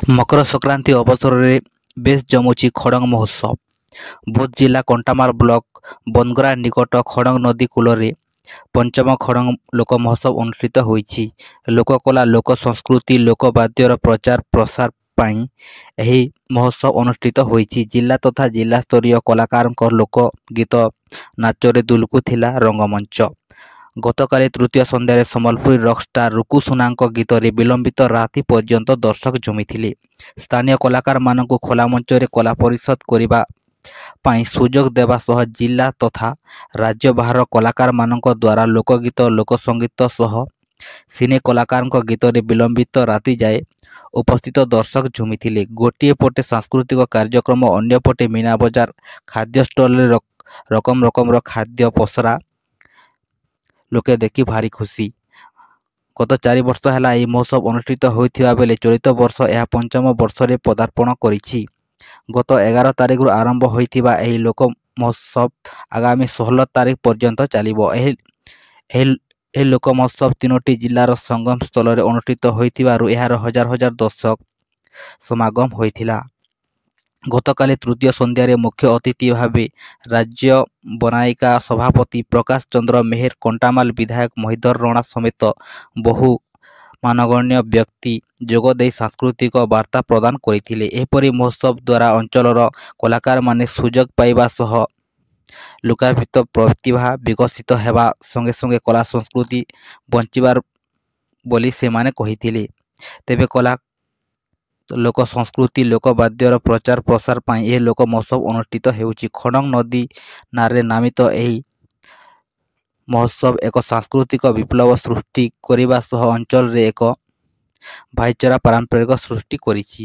ମକର ସଂକ୍ରାନ୍ତି ଅବସରରେ ବେଶ୍ ଜମୁଛି ଖଡ଼ଙ୍ଗ ମହୋତ୍ସବ। ବୌଦ୍ଧ ଜିଲ୍ଲା କଣ୍ଟାମାଳ ବ୍ଲକ ବନଗରା ନିକଟ ଖଡ଼ଙ୍ଗ ନଦୀ କୂଳରେ ପଞ୍ଚମ ଖଡ଼ଙ୍ଗ ଲୋକ ମହୋତ୍ସବ ଅନୁଷ୍ଠିତ ହୋଇଛି। ଲୋକକଲା, ଲୋକ ସଂସ୍କୃତି, ଲୋକବାଦ୍ୟର ପ୍ରଚାର ପ୍ରସାର ପାଇଁ ଏହି ମହୋତ୍ସବ ଅନୁଷ୍ଠିତ ହୋଇଛି। ଜିଲ୍ଲା ତଥା ଜିଲ୍ଲାସ୍ତରୀୟ କଳାକାରଙ୍କ ଲୋକ ଗୀତ ନାଚରେ ଦୁଲକୁଥିଲା ରଙ୍ଗମଞ୍ଚ। ଗତକାଲି ତୃତୀୟ ସନ୍ଧ୍ୟାରେ ସମ୍ବଲପୁରୀ ରକଷ୍ଟାର ରୁକୁ ସୁନାଙ୍କ ଗୀତରେ ବିଳମ୍ବିତ ରାତି ପର୍ଯ୍ୟନ୍ତ ଦର୍ଶକ ଜମିଥିଲେ। ସ୍ଥାନୀୟ କଳାକାରମାନଙ୍କୁ ଖୋଲା ମଞ୍ଚରେ କଲା ପରିଷଦ କରିବା ପାଇଁ ସୁଯୋଗ ଦେବା ସହ ଜିଲ୍ଲା ତଥା ରାଜ୍ୟ ବାହାରର କଳାକାରମାନଙ୍କ ଦ୍ୱାରା ଲୋକଗୀତ, ଲୋକସଙ୍ଗୀତ ସହ ସିନେ କଳାକାରଙ୍କ ଗୀତରେ ବିଳମ୍ବିତ ରାତି ଯାଏ ଉପସ୍ଥିତ ଦର୍ଶକ ଝୁମିଥିଲେ। ଗୋଟିଏ ପଟେ ସାଂସ୍କୃତିକ କାର୍ଯ୍ୟକ୍ରମ, ଅନ୍ୟପଟେ ମୀନା ବଜାର, ଖାଦ୍ୟ ଷ୍ଟଲରେ ରକମର ଖାଦ୍ୟ ପସରା ଲୋକେ ଦେଖି ଭାରି ଖୁସି। ଗତ 4 ବର୍ଷ ହେଲା ଏହି ମହୋତ୍ସବ ଅନୁଷ୍ଠିତ ହୋଇଥିବା ବେଳେ ଚଳିତ ବର୍ଷ ଏହା ପଞ୍ଚମ ବର୍ଷରେ ପଦାର୍ପଣ କରିଛି। ଗତ 11 ତାରିଖରୁ ଆରମ୍ଭ ହୋଇଥିବା ଏହି ଲୋକ ମହୋତ୍ସବ ଆଗାମୀ 16 ତାରିଖ ପର୍ଯ୍ୟନ୍ତ ଚାଲିବ। ଏହି ଲୋକ ମହୋତ୍ସବ 3ଟି ଜିଲ୍ଲାର ସଙ୍ଗମ ସ୍ଥଳରେ ଅନୁଷ୍ଠିତ ହୋଇଥିବାରୁ ଏହାର ହଜାର ହଜାର ଦର୍ଶକ ସମାଗମ ହୋଇଥିଲା। ଗତକାଲି ତୃତୀୟ ସନ୍ଧ୍ୟାରେ ମୁଖ୍ୟ ଅତିଥି ଭାବେ ରାଜ୍ୟ ବନାଇକା ସଭାପତି ପ୍ରକାଶ ଚନ୍ଦ୍ର ମେହେର, କଣ୍ଟାମାଳ ବିଧାୟକ ମହିଧର ରଣା ସମେତ ବହୁ ମାନଗଣ୍ୟ ବ୍ୟକ୍ତି ଯୋଗଦେଇ ସାଂସ୍କୃତିକ ବାର୍ତ୍ତା ପ୍ରଦାନ କରିଥିଲେ। ଏହିପରି ମହୋତ୍ସବ ଦ୍ୱାରା ଅଞ୍ଚଳର କଳାକାରମାନେ ସୁଯୋଗ ପାଇବା ସହ ଲୋକାଭିତ ପ୍ରତିଭା ବିକଶିତ ହେବା ସଙ୍ଗେ ସଙ୍ଗେ କଲା ସଂସ୍କୃତି ବଞ୍ଚିବାର ବୋଲି ସେମାନେ କହିଥିଲେ। ତେବେ ଲୋକ ସଂସ୍କୃତି, ଲୋକବାଦ୍ୟର ପ୍ରଚାର ପ୍ରସାର ପାଇଁ ଏହି ଲୋକ ମହୋତ୍ସବ ଅନୁଷ୍ଠିତ ହେଉଛି। ଖଡ଼ଙ୍ଗ ନଦୀ ନାଁରେ ନାମିତ ଏହି ମହୋତ୍ସବ ଏକ ସାଂସ୍କୃତିକ ବିପ୍ଳବ ସୃଷ୍ଟି କରିବା ସହ ଅଞ୍ଚଳରେ ଏକ ଭାଇଚାରା ପାରମ୍ପରିକ ସୃଷ୍ଟି କରିଛି।